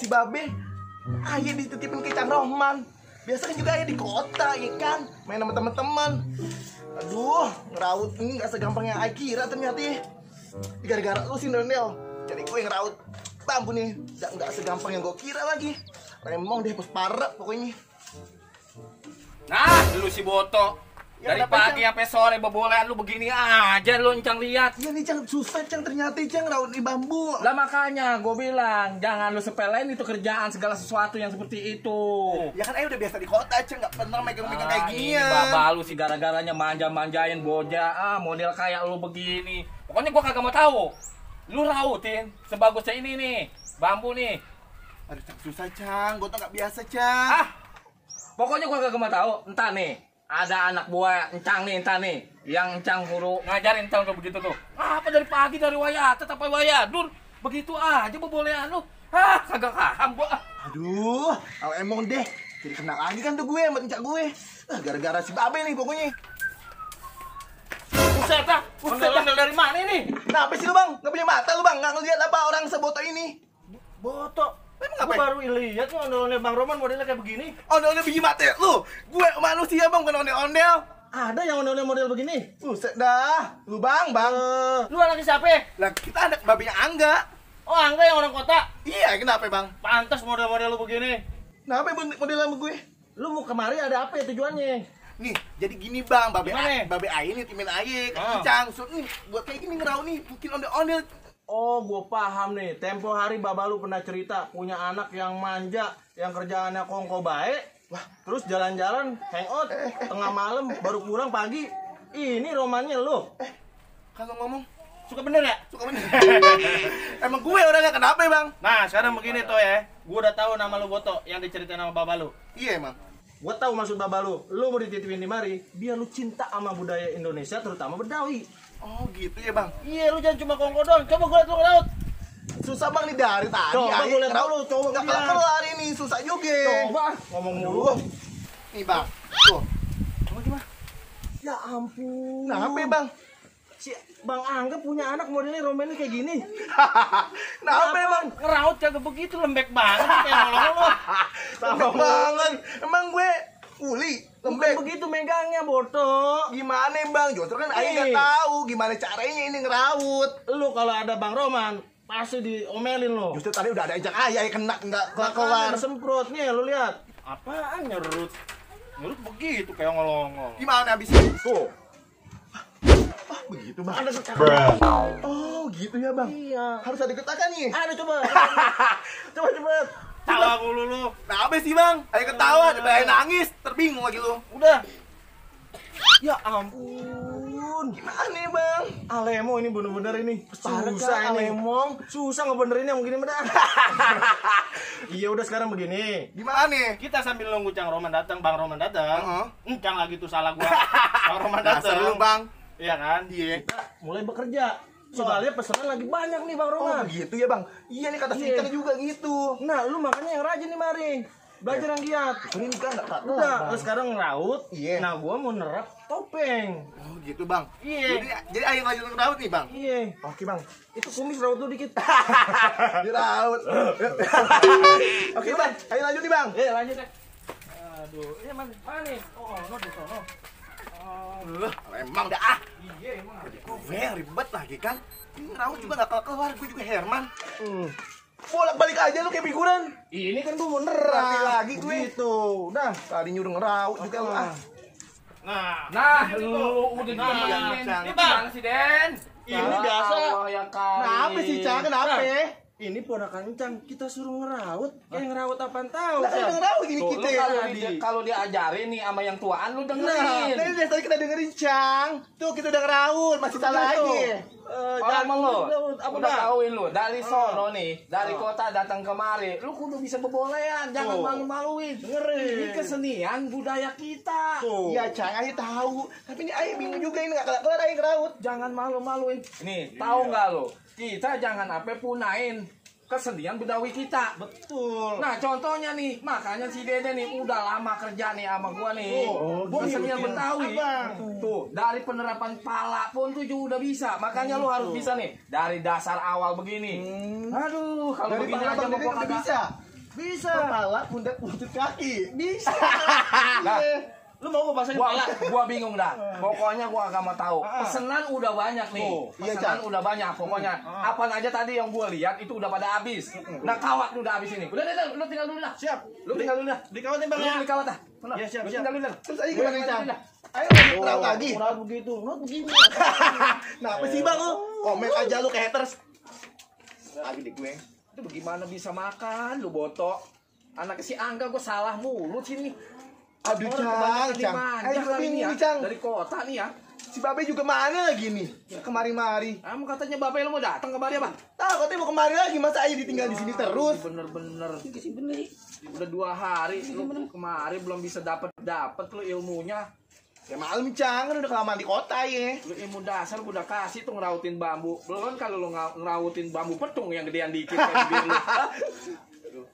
si Babe. Ayah dititipin ke Cang Rohman. Biasanya juga ayah di kota, ya kan? Main sama teman-teman. Aduh, ngeraut ini gak segampang yang ayah kira ternyata ya. Gara-gara lu sih Nonel. Jadi gue ngeraut bambu nih. Gak segampang yang gue kira lagi. Remong deh, parah pokoknya. Nah, lu si Boto. Ya, Dari pagi sampai sore bebolehan lu begini aja lu Cang lihat. Iya nih Cang, susah Cang ternyata Cang raut di bambu. Lah makanya gue bilang jangan lu sepelein itu kerjaan segala sesuatu yang seperti itu. Ya kan ayah udah biasa di kota Cang, gak pernah megang-megang kayak gini Ini ya. baba lu sih gara-garanya manja-manjain bocah model kayak lu begini. Pokoknya gue kagak mau tahu. Lu rautin sebagusnya ini nih, bambu nih. Aduh Cang, susah Cang, gue tuh gak biasa Cang. Pokoknya gue kagak mau tahu. Entah nih, ada anak buah Encang nih, entah nih, yang Encang guru ngajarin Encang tuh begitu tuh. Apa dari pagi dari wayat, tetap wayadur, begitu aja bebolehan lu. Kagak paham gua. Aduh, emang deh. Jadi kena lagi kan tuh gue sama Encang gue. Gara-gara si Babe nih pokoknya. Buset dah, ondel-ondel dari mana ini? Kenapa sih lu bang? Gak punya mata lu bang? Gak ngeliat apa orang seboto ini? Boto. Emang Aku ngapain? baru lihat nih ondel-ondel Bang Roman modelnya kayak begini. Ondel-ondel biji mata ya? Lu? Gue manusia bang, bukan ondel-ondel. Ada yang ondel-ondel model begini. Buset dah. Lu bang. Lu anaknya siapa? Lah kita anak babenya Angga. Oh, Angga yang orang kota. Iya, kenapa bang? Pantas model-model lu begini. Kenapa model sama gue? Lu mau kemari ada apa ya tujuannya? Nih, jadi gini bang, Babe Gimana? Babe Ayi nih, timin Ayi, Ah. Encang, nih, buat kayak gini ngerau nih, bikin ondel-ondel. Oh, gue paham nih. Tempo hari Baba lu pernah cerita punya anak yang manja, yang kerjaannya kongko baik. Wah, terus jalan-jalan, hangout, tengah malam, baru pulang pagi. Ini romannya lu. Kalau ngomong, Suka bener ya? suka bener. Emang gue orangnya kenapa ya bang? Nah, sekarang begini tuh ya. Gue udah tahu nama lu Boto yang diceritain sama Baba lu. Iya emang. Gue tahu maksud Baba lu. Lu mau dititipin di mari, biar lu cinta sama budaya Indonesia, terutama Betawi. Oh gitu ya bang. Iya, lu jangan cuma kongko doang. Coba gue liat lu ngelaut. Susah bang nih dari tadi. Coba Ayi gue liat ngerau. dulu, coba Nggak gue liat. kelar ini, susah juga. Coba ngomong mulu. Nih bang, tuh. Coba gimana? Ya ampun. Kenapa ya bang? Si Bang Angga punya anak modelnya romannya kayak gini. Kenapa ya bang? Ngeraut kagak begitu, lembek banget kayak nolong lu. Lembek banget. Emang gue uli, Bukan lembek. begitu megangnya, Boto. Gimana bang? Justru kan Ayi nggak Nih. tahu gimana caranya ini ngeraut. Lu kalau ada Bang Roman, pasti diomelin lo. Justru tadi udah ada Encang Ayah yang kena nggak Keluar kelar. semprot nih, lu lihat. Apaan nyerut? Nyerut begitu kayak ngolong-ngolong. Gimana abis itu? Tuh, Begitu bang. ada sekarang. Oh gitu ya bang. Iya. Harus ada ketakan nih. Ada coba. Coba cepet. Tawa mulu lu. Nah apa sih bang? Ayo ketawa, Ayo nangis, terbingung lagi lu. Udah. Ya ampun. Gimana nih bang? Alemo ini bener-bener ini. Parah, Susah Kak, ini. Alemong. Susah ngebenerinnya begini bener. Iya udah sekarang begini. Gimana nih? Kita sambil nunggu Cang Roman datang, Bang Roman datang. Cang lagi tuh salah gua. Bang Roman Dasar lu datang. bang. Iya kan? Iya. Kita mulai bekerja. Soalnya pesanan lagi banyak nih Bang Oh Roman. gitu ya bang. Iya nih kata si Iya. Encang juga gitu. Nah, lu makanya yang rajin nih mari. Belajar yang giat. Ini kan nggak Udah, lu sekarang ngeraut. Iya. Nah, gua mau nerap topeng. Oh gitu bang. Iya. Jadi ayo lanjut ngeraut nih bang. Iya. Oke bang. Itu kumis raut lu dikit. Diraut. Oke bang. Ayo lanjut nih bang. Lanjut deh. Aduh, ini mana nih? Oh, no di sono. Emang dah ah. Iya, emang. Gue yang ribet lagi kan. Ini ngeraut juga nggak keluar. Gue juga Herman. Bolak-balik aja lu kayak figuran. Ini kan gua mau Rapi nerap. lagi gue. Gitu. Udah. Tadi nyuruh ngeraut juga lu ah. Nah, lu udah Nah, dibilangin. Cang. Ini gimana sih, Den? Ini biasa. Allah ya kali. Kenapa sih Cang? Kenapa? Ini ponakan Cang, kita suruh ngeraut. Kayak ngerawat apaan tahu, Lah kan Cang. ngeraut gini Tuh, kita. lu kalau Tadi. kalau diajarin nih sama yang tuaan lu Nah, dengerin. tadi dari tadi kita dengerin Cang. Tuh kita udah ngeraut, masih salah lagi. Orang emang lu, Apa udah Bang? kawin lu dari sono nih, dari kota datang kemari, lu kudu bisa bebolehan, jangan Tuh. malu-maluin. Dengerin. Ini kesenian budaya kita. Tuh. Iya Cang, Ayo tahu. Tapi ini Ayo bingung juga ini nggak kelar Ayo ngeraut. Jangan malu-maluin. Nih, tahu nggak lo? Kita jangan apa punain kesenian Betawi kita. Betul. Nah, contohnya nih, makanya si Dede nih udah lama kerja nih sama gua nih. gua Kesenian ngikutin Betawi. Abang. Tuh, dari penerapan pala pun tuh juga udah bisa. Makanya lu harus bisa nih dari dasar awal begini. Aduh, kalau Dari begini Bang aja Abang mau Dede gua udah kagak. bisa. Bisa. Kepala, pundak, lutut, kaki. Bisa. Nah, Lu mau gue pasangin pala? Gua bingung dah. Pokoknya gua agak mau tahu. Pesanan udah banyak nih. Iya, Pesanan udah banyak pokoknya. Apaan aja tadi yang gua lihat itu udah pada habis. Nah, kawat udah habis ini. Udah, lu tinggal dulu dah. Siap. Lu tinggal dulu dah. Dikawat nih Bang Lu ya. beli kawat dah. Mana? Iya, siap, Lu siap. tinggal dulu dah. Terus ayo gimana nih, Cang? Ayo merawat lagi. Merawat begitu. Merawat begini. Nah, apa sih Bang lu? Komen aja lu ke haters. Lagi di gue. Itu bagaimana bisa makan lu botok? Anak si Angga gua salah mulu sini. Aduh, Orang Cang, kebanyakan Cang. dimanja Ayo juga kali ini bingung ya. nih, Cang. Dari kota nih ya. Si Babe juga mana lagi nih? Kemari-mari. Kamu katanya bapak lu mau datang kemari apa? Tahu katanya mau kemari lagi, masa aja ditinggal di sini terus? Bener-bener. Udah 2 hari lu kemari belum bisa dapet lu ilmunya. Ya malam, Cang, kan udah kelamaan di kota ya. Lu ilmu dasar gua udah kasih tuh ngerautin bambu. Belum kan kalau lu ngerautin bambu petung yang gedean dikit kayak bibir lu.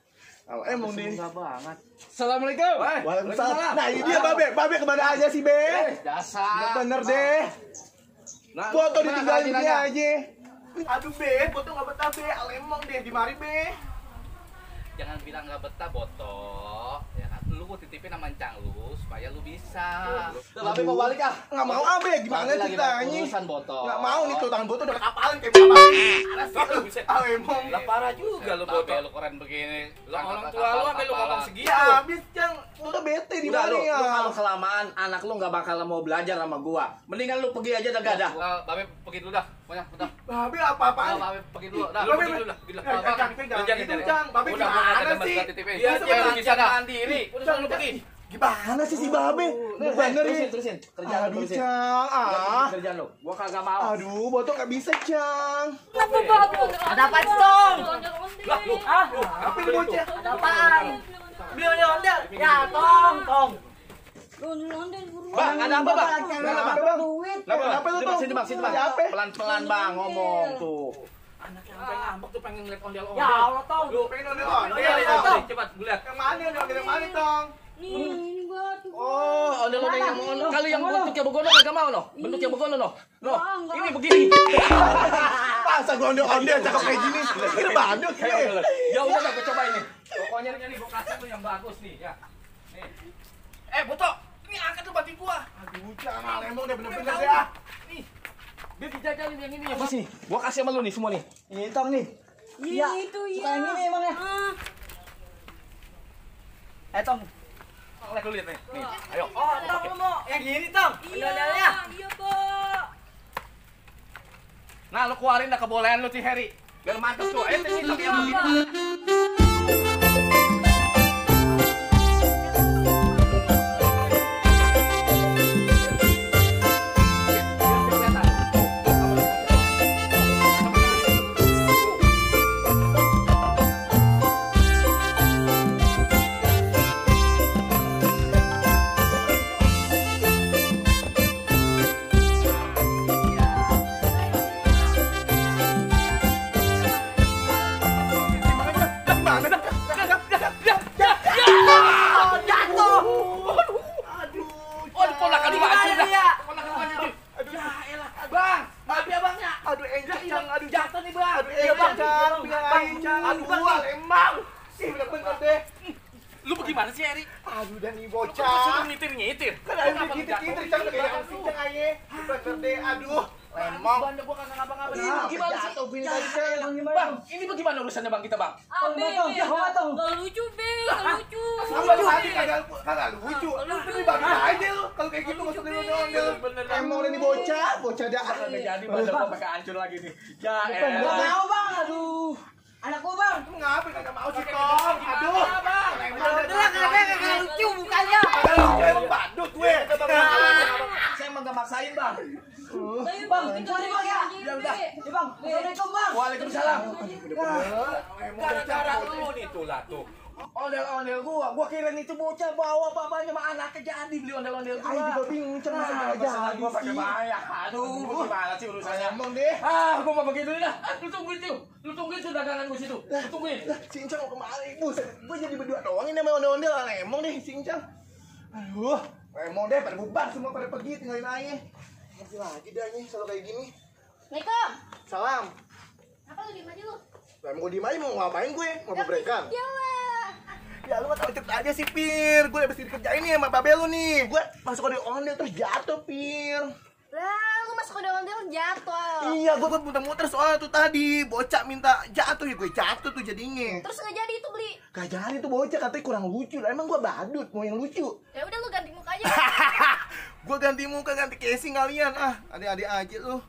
Oh, emang deh. Enggak banget. Assalamualaikum. Waalaikumsalam. Nah, ini dia Babe kemana aja sih, Be? Dasar. Bener deh. Nah, Foto lu ditinggalin kemana dia nanya? aja. Aduh, Be, foto nggak betah, Be. Alemong deh, di mari, Be. Jangan bilang nggak betah botok ya kan lu gua titipin sama Encang lu supaya lu bisa Babe mau balik ah. Nggak mau, Be. Gimana Lagi ceritanya? urusan botok Nggak mau nih tuh, tangan botol udah kekapalan kayak berapa. Alemong. lah parah juga lu botok lu keren begini Lah orang tua lu sampai lu ngomong segitu. Ya, habis, Cang. Udah bete di Udah mana lu ya? kalau kelamaan anak lu nggak bakal mau belajar sama gua. Mendingan lu pergi aja dah gadah. Babe pergi dulu dah pokoknya udah Babe apa-apaan? Babe pergi dulu dah Lu pergi Babe, dulu dah pergi dulu Cang, jangan gitu, Cang. Babe udah gimana gua sih? titipin Iya, Ayo, dia lu bisa dah mandiri. Udah Cang, lu pergi. Gimana sih si Babe? Bener ya? Terusin. Kerjaan Aduh, terusin. Cang. Kerjaan lu. Gua kagak mau. Aduh, botol nggak bisa, Cang. Kenapa babu? Ada apa Tong? Lah, lu. Apa ini bocah? Ada apaan? Beli ondel. Ya, Tong. Bang, ada apa, Bang? Ada apa? Duit. Kenapa lu, Tong? Sini, Bang. Ada apa? Pelan-pelan, Bang, ngomong tuh. Anak yang sampai ngambek tuh pengen ngeliat ondel-ondel. Ya Allah, Tong. Lu pengen ondel cepat gue lihat Yang mana ondel yang mana, Tong? Nih, ini gua tuh. Oh, ondel-ondel yang Mana? kali yang bentuknya begono kagak mau no. Bentuknya begono no. No. Enggak. Ini begini. Masa gua ondel-ondel cakep kayak gini? Ini badut Ya ya. udah, ya udah dah, gua cobain nih. Pokoknya nih gua kasih tuh yang bagus nih, ya. Nih. Botok, ini angkat tuh batin gua. Aduh, Cang, emang udah bener-bener ya. Nih. Biar dijajalin yang ini yang apa sih? Gua kasih sama lu nih semua nih. Ini Tong nih. Iya, itu Suka ya. yang ini emang ya? Tong. Lihat dulu lihat nih. Nih, ayo. Oh, Tong lu mau Yang gini Tong. Iya, iya, Pak. Nah, lu keluarin dah kebolehan lu, Harry. Biar mantap tuh. Ayo sini Iya, yang begini. Pak. Oh, ponakan lu baju dah. Ponakan lu baju. Aduh, ya elah. Bang, maaf ya, Bang ya. Aduh, enjak, Cang. Aduh, Jatuh nih, Bang. Aduh, enjak, Cang. Bilang aja, Cang. Aduh, gua emang. Ih, bener-bener deh. Lu bagaimana sih, Harry? Aduh, dan nih Lu kan bocah. suruh ngitir-ngitir. Kan ada gitu-gitu, Cang. Kayak yang sih, Cang, aye. Bener deh, aduh. Lemong. Bang, gua kagak ngapa-ngapa. Nah, Gimana sih? jatuh gini tadi, Cang. Bang, ini bagaimana urusannya Bang kita, Bang? Abe, nggak lucu, Be. Nggak lucu. Sama tadi kagak lucu. Lu bagi aja lu. Kalau kayak gitu maksudnya lu ondel. Emang udah nih bocah dah. Udah jadi badan gua pakai hancur lagi nih. Ya Nggak elah. mau Bang. Aduh. Anak gua Bang. Lu ngapa kagak mau sih, Tong? Aduh. Bang. Udah, nggak lucu mukanya. Kagak lucu emang badut gue. Saya emang gak maksain, Bang. Ayo, Bang, kita sorry, Bang, ya. lagi, Ya Be. udah. Nih Bang. Assalamualaikum Bang. Waalaikumsalam. Emang Gara-gara lu nih tuh lah tuh. Ondel-ondel gua kirain itu bocah bawa bapaknya sama anaknya jadi beli ondel-ondel gua. Ayo juga bingung, Cang. Nah, Aja pesanan gua pakai sih. bayar. Aduh, gimana sih urusannya? Emang deh. Gua mau begitu dah. Lu tungguin tuh. Lu tungguin tuh dagangan gua situ. Lu tungguin. Si Incang mau kemana? Buset, gue jadi berdua doang ini sama ondel-ondel. Emang deh si Incang. Aduh, emang deh pada bubar semua pada pergi tinggalin aja. Ngerti lagi dah nih selalu kayak gini. Assalamualaikum. Salam. Apa lu diem aja lu? Lah mau diem aja mau ngapain gue? Mau berbrekan? Jawab. Ya lu nggak tahu cerita aja sih Pir. Gue habis dikerjain nih sama babe lu nih. Gue masuk ondel-ondel terus jatuh Pir. Lah, lu masuk ondel-ondel jatuh. Iya, gue muter-muter soalnya tuh tadi bocah minta jatuh ya gue jatuh tuh jadinya. Terus nggak jadi itu beli. Gak jadi tuh bocah katanya kurang lucu. Lah emang gue badut mau yang lucu. Ya udah lu ganti muka aja. Gue ganti muka ganti casing kalian adik-adik aja lu.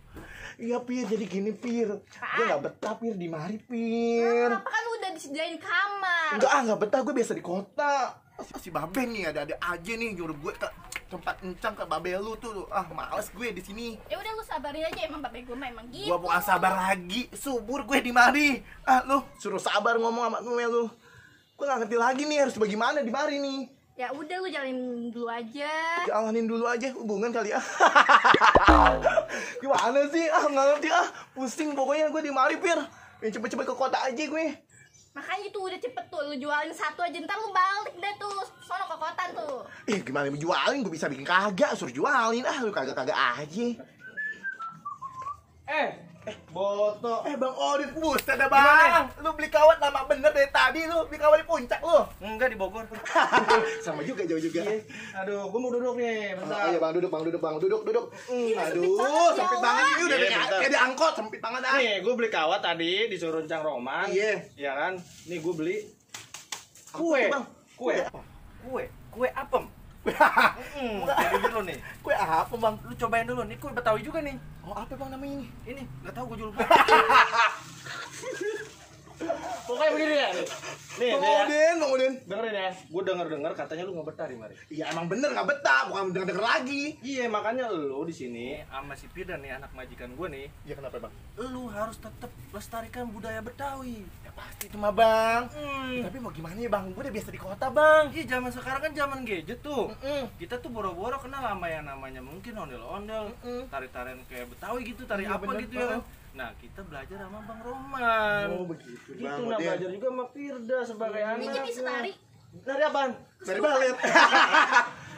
Iya Pir, jadi gini Pir. Gue gak betah Pir di mari Pir. Apa kan lu udah disediain kamar? Enggak betah, gue biasa di kota. Si babe nih ada aja nih nyuruh gue ke tempat encang ke babe lu tuh. Males gue di sini. Ya udah lu sabarin aja, emang babe gue emang gitu. Gua bukan sabar lagi, subur gue di mari. Lu suruh sabar ngomong sama gue lu. Gue gak ngerti lagi nih harus bagaimana di mari nih. Ya udah lu jalanin dulu aja. Jalanin dulu aja hubungan kali ya. Gimana sih? Nggak ngerti pusing pokoknya gue di mari Pir. Pengen cepet-cepet ke kota aja gue. Makanya tuh udah cepet tuh, lu jualin satu aja, ntar lu balik deh tuh, sono ke kota tuh. Gimana jualin? Gue bisa bikin kagak, suruh jualin. Lu kagak aja. Boto. Bang Odin, buset dah bang. Lu beli kawat lama bener dari tadi lu. Beli kawat di puncak lu. Enggak di Bogor. Sama juga, jauh juga. Aduh, gue mau duduk nih, bentar. Iya bang, duduk. Ini Aduh, sempit sempit banget, banget ya ini udah Allah. kayak di angkot, sempit banget dah. Nih, gue beli kawat tadi disuruh Cang Roman. Iya. Iya kan? Nih gue beli Apa kue. tuh, Bang? Kue. Apa? Kue apem. Jadi dulu nih. Kue apa bang? Lu cobain dulu nih, kue Betawi juga nih. Oh apa bang namanya ini? Ini, nggak tahu gue lupa. Pokoknya begini ya. Nih, Bang Odin. dengerin ya. Gue denger katanya lu nggak betah di mari. Iya emang bener nggak betah, bukan denger lagi. Iya, makanya lu di sini sama si Firdan nih, anak majikan gue nih. Iya kenapa bang? Lu harus tetap lestarikan budaya Betawi. Ya pasti itu mah bang. Tapi mau gimana ya bang? Gue udah biasa di kota bang. Iya, zaman sekarang kan zaman gadget tuh. Kita tuh boro-boro kenal sama yang namanya mungkin ondel-ondel, tari-tarian kayak Betawi gitu, tari Iya, apa bener, gitu ya kan. Nah, kita belajar sama Bang Roman. Oh begitu Gitu, bang. nah Odin. belajar juga sama Firda sebagai anak. Ini bisa nari. Nari apaan? Dari balet.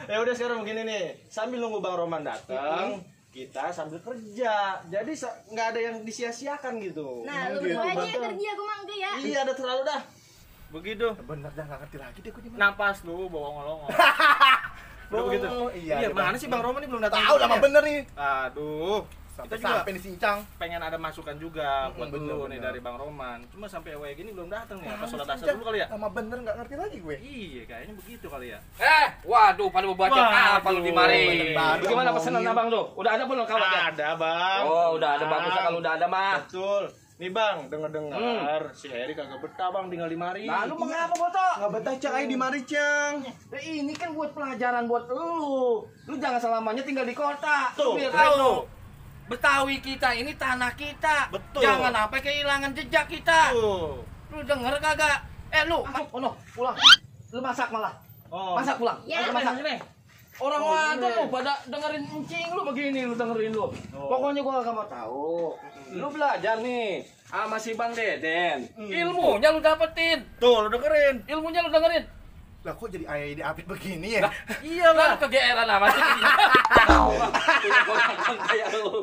Ya udah sekarang begini nih, sambil nunggu Bang Roman datang, kita sambil kerja. Jadi nggak ada yang disia-siakan gitu. Nah, lu gitu, berdua aja Bang. yang kerja, gue mah enggak ya. Iya, ada terlalu dah. Begitu. Bener dah nggak ngerti lagi deh gue di mana. Napas dulu, bawang-olong. Udah begitu. Iya. Mana sih Bang Roman ini belum datang? Tahu lama bener nih. Aduh, kita juga Sampai disincang. pengen ada masukan juga buat bener, dulu nih bener. dari Bang Roman. Cuma sampai awal gini belum datang nih. Apa sholat asar dulu kali ya? Lama bener nggak ngerti lagi gue. Iya, kayaknya begitu kali ya. Waduh, pada baca apa lu di mari? Waduh, Gimana ngomongin. pesanan abang tuh? Udah ada belum kawannya? Ada, Bang. Oh, udah ada bagus kalau udah ada mah. Betul. Nih Bang, denger-dengar si Heri kagak betah Bang tinggal di mari. Lalu mengapa Boto? Nggak betah cang ayo di mari cang. Ini kan buat pelajaran buat lu. Lu jangan selamanya tinggal di kota. Tuh, Biar betul. tahu. Betawi kita ini tanah kita. Betul. Jangan sampai kehilangan jejak kita. Tuh. Lu denger kagak? Lu masuk pulang. Lu masak malah. Oh. Masak pulang. Ya. Lu masak. Orang Oh, warga ini. lu pada dengerin encing lu begini lu dengerin lu. Pokoknya gua gak mau tahu. Lu belajar nih sama si Bang Deden. Ilmunya lu dapetin. Tuh, lu dengerin. Ilmunya lu dengerin. Lah kok jadi ayah ide apit begini ya? Iya Lah kegeeran amat sih. Punya ponakan kayak lu.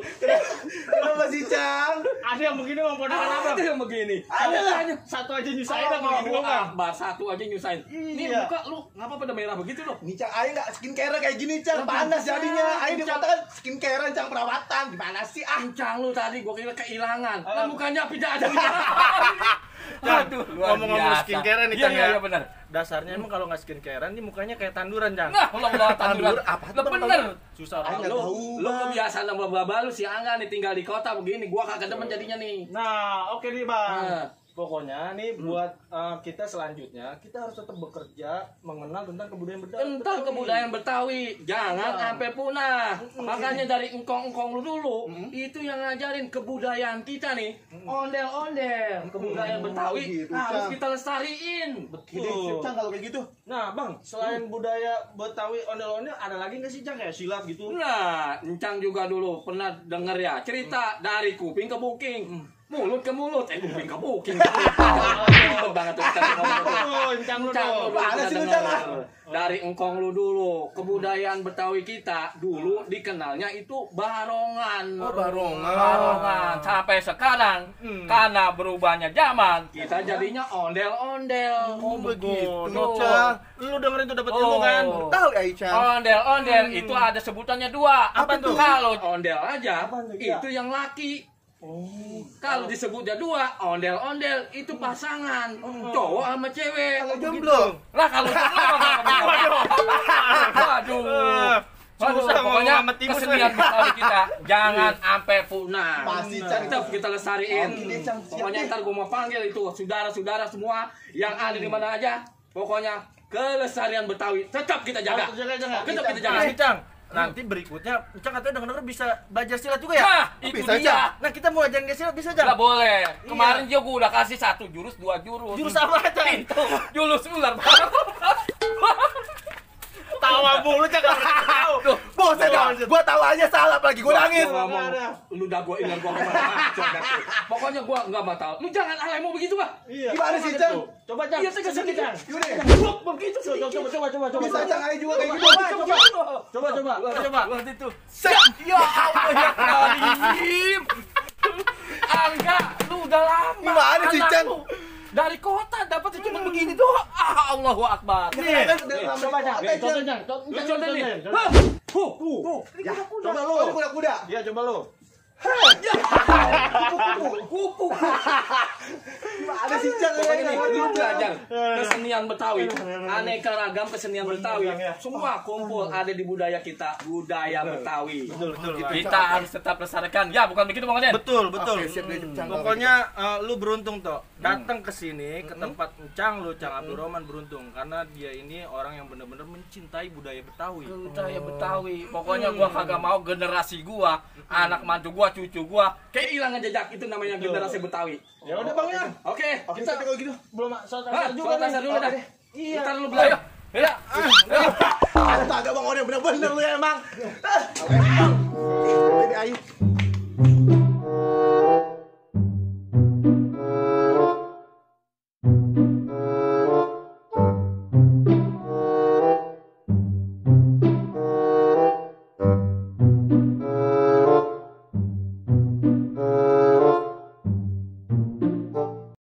Kenapa sih cang? Ada yang begini mau ponakan Abang. Ada yang begini. Ada lah. Satu aja nyusahin apa begini Gua Bang. kabar satu aja nyusahin. Nih Iya. muka lu ngapa pada merah begitu lu? Nih cang ayah nggak skincare kayak gini cang, panas jadinya. Ayah di kota kan skincare cang perawatan. Gimana sih Ancang lu tadi gua kira kehilangan. Kan mukanya tidak ada. Aduh, ngomong-ngomong skincare nih Cang Iya ya. benar. Dasarnya emang kalau nggak skincarean ini mukanya kayak tanduran Cang. Nah, Allah tanduran. apa tuh, Lah Bang? bener. Susah Ay, banget. nggak tahu, Lu Bang. kebiasaan sama baba lu si Angga nih tinggal di kota begini. Gua kagak demen jadinya nih. Nah, oke nih Bang. Nah. Pokoknya nih buat kita selanjutnya kita harus tetap bekerja mengenal tentang kebudayaan Betawi. Tentang kebudayaan Betawi, jangan sampai punah. Makanya dari engkong-engkong lu dulu, itu yang ngajarin kebudayaan kita nih. Ondel-ondel, kebudayaan Betawi gitu, harus Cang. kita lestariin. Gini sip cang kalau kayak gitu. Nah, Bang, selain budaya Betawi ondel-ondel ada lagi nggak sih Cang kayak silat gitu? Nah, Encang juga dulu pernah denger ya cerita dari kuping ke buking. mulut ke mulut, kuping ke kuping. Ribet banget tuh kita ngomong tuh. Encang lu Encang dong. lu Mana sih lu, denger. Cang? Dari engkong lu dulu, kebudayaan Betawi kita dulu dikenalnya itu barongan. Oh, barongan. Barongan sampai sekarang karena berubahnya zaman kita jadinya ondel-ondel. Oh begitu, Tuh. Cang. Lu dengerin tuh dapat ilmu kan? Oh. Tahu ya Icang? Ondel-ondel itu ada sebutannya dua. Apa tuh? Kalau ondel aja Apa tuh, itu yang laki. Kalau disebutnya dua, ondel-ondel itu pasangan cowok sama cewek. Kalau jomblo. Lah kalau jomblo waduh. Waduh, Susah pokoknya ngomong sama timus, kesenian Betawi kita jangan sampai punah. Pasti, Cang. Tetap kita lestariin. Oke deh, Cang. Siap Pokoknya deh. ntar gue mau panggil itu saudara-saudara semua yang ada di mana aja. Pokoknya kelestarian Betawi tetap kita jaga. Harus jaga, Cang. Tetap kita jaga. Nih, Cang. Nanti berikutnya, Cang katanya denger-denger bisa belajar silat juga ya? Nah, itu Bisa, dia. Cang. Nah, kita mau ajarin dia silat bisa, Cang? Nggak boleh. Kemarin juga gue udah kasih 1 jurus, 2 jurus. Jurus apa, Cang? Itu jurus ular. Tawa mulu, Cang. Gak pernah tahu. Tuh, Bosan dah. Gua tahu aja salah apalagi gua nangis. Gua ngomong, Nggak ada. lu udah gua ingat gua kemana. Pokoknya gua nggak mau tahu. Lu jangan alay mau begitu, Pak. Iya. Gimana sih, Cang? Coba, Cang. Iya, sedikit, Sedikit, Cang. Yaudah. Blok begitu Coba. Bisa Cang aja juga kayak gitu. Coba. Waktu itu. Ya Allah ya Karim. Angga, lu udah lama. Gimana sih, anak Cang? lu dari kota dapat cuma begini doang. Ah, Allahu Akbar. Nih, Kan udah lama coba, di Cang. kota, Contoh, Cang. Cang. Lu contoh nih. Coba. Hah. Ya, Coba lu. Oh, kuda-kuda. Iya, coba lu. Kupu. Gimana sih Cang? Pokoknya nih, lu belajar kesenian Betawi, aneka ragam kesenian Betawi, ya. semua kumpul ada di budaya kita, budaya Betawi. Betul. Kita harus tetap lestarikan. Ya, bukan begitu Bang Aden? Betul. Oke, siap deh, Cang. Pokoknya lu beruntung toh datang ke sini ke tempat Cang lu Cang Abdul Roman beruntung karena dia ini orang yang benar-benar mencintai budaya Betawi. Budaya Betawi. Pokoknya gua kagak mau generasi gua, anak mantu gua, cucu gua kehilangan jejak. Itu namanya generasi Betawi. Ya udah Bang ya. Oke, Oke, kita siap kalau gitu. Belum soal Hah, juga soal tasar nih. dulu dah. Iya. Ntar lu belajar. Ya. Ada kagak Bang Odin bener-bener lu ya emang. Jadi ayo.